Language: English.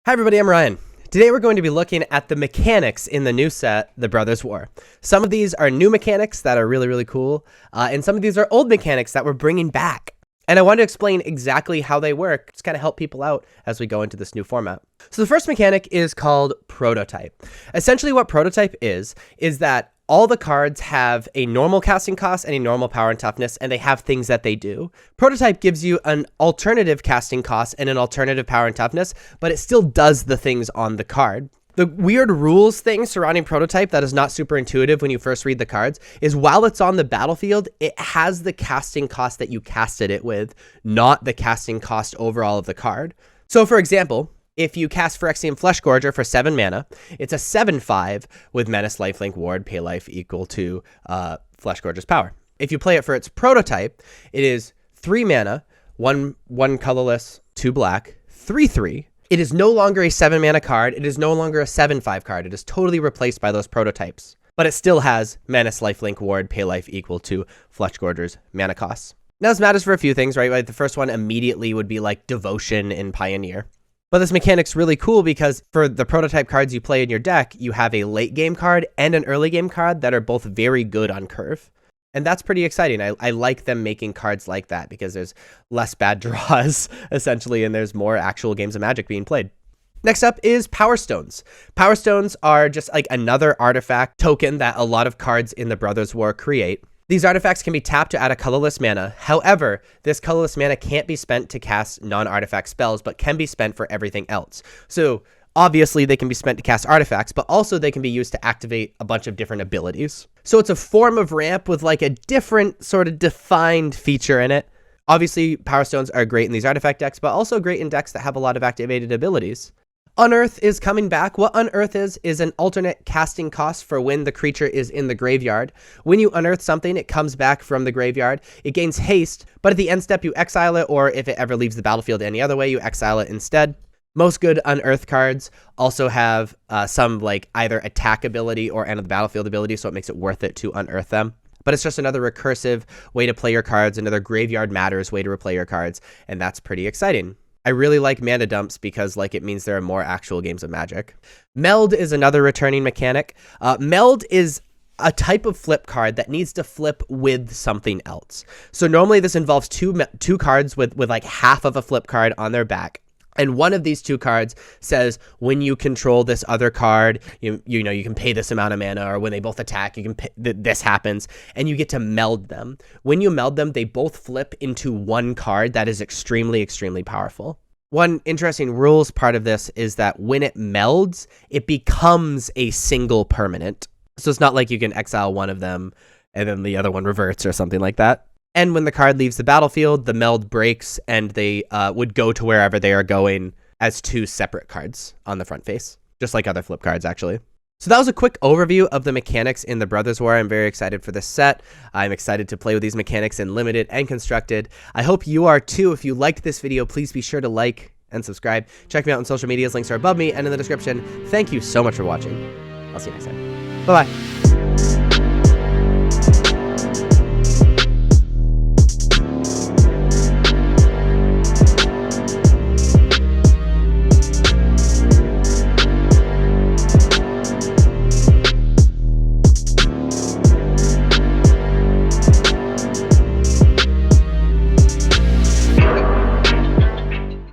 Hi everybody, I'm Ryan. Today we're going to be looking at the mechanics in the new set, The Brothers War. Some of these are new mechanics that are really cool, and some of these are old mechanics that we're bringing back. And I want to explain exactly how they work, just kind of help people out as we go into this new format. So the first mechanic is called Prototype. Essentially what Prototype is that all the cards have a normal casting cost and a normal power and toughness, and they have things that they do. Prototype gives you an alternative casting cost and an alternative power and toughness, but it still does the things on the card. The weird rules thing surrounding Prototype that is not super intuitive when you first read the cards is while it's on the battlefield, it has the casting cost that you casted it with, not the casting cost overall of the card. So for example, if you cast Phyrexian Fleshgorger for 7 mana, it's a 7/5 with Menace, Lifelink, Ward, Pay Life equal to Fleshgorger's power. If you play it for its prototype, it is 3 mana, 1 colorless, 2 black, 3/3. It is no longer a 7 mana card. It is no longer a 7/5 card. It is totally replaced by those prototypes. But it still has Menace, Lifelink, Ward, Pay Life equal to Fleshgorger's mana costs. Now this matters for a few things, right? The first one immediately would be like Devotion in Pioneer. But this mechanic's really cool because for the prototype cards you play in your deck, you have a late game card and an early game card that are both very good on curve. And that's pretty exciting. I like them making cards like that because there's less bad draws, essentially, and there's more actual games of Magic being played. Next up is Powerstones. Powerstones are just like another artifact token that a lot of cards in the Brothers War create. These artifacts can be tapped to add a colorless mana. However, this colorless mana can't be spent to cast non-artifact spells, but can be spent for everything else. So obviously they can be spent to cast artifacts, but also they can be used to activate a bunch of different abilities. So it's a form of ramp with like a different sort of defined feature in it. Obviously, Powerstones are great in these artifact decks, but also great in decks that have a lot of activated abilities. Unearth is coming back. What Unearth is an alternate casting cost for when the creature is in the graveyard. When you unearth something, it comes back from the graveyard. It gains haste, but at the end step, you exile it, or if it ever leaves the battlefield any other way, you exile it instead. Most good Unearth cards also have some like either attack ability or end of the battlefield ability, so it makes it worth it to unearth them. But it's just another recursive way to play your cards, another graveyard matters way to replay your cards, and that's pretty exciting. I really like mana dumps because like it means there are more actual games of Magic. Meld is another returning mechanic. Meld is a type of flip card that needs to flip with something else. So normally this involves two cards with like half of a flip card on their back. And one of these two cards says, when you control this other card, you can pay this amount of mana, or when they both attack, you can pay, this happens, and you get to meld them. When you meld them, they both flip into one card that is extremely powerful. One interesting rules part of this is that when it melds, it becomes a single permanent. So it's not like you can exile one of them and then the other one reverts or something like that. And when the card leaves the battlefield, the meld breaks and they would go to wherever they are going as two separate cards on the front face, just like other flip cards, actually. So that was a quick overview of the mechanics in the Brothers War. I'm very excited for this set. I'm excited to play with these mechanics in Limited and Constructed. I hope you are too. If you liked this video, please be sure to like and subscribe. Check me out on social medias. Links are above me and in the description. Thank you so much for watching. I'll see you next time. Bye-bye.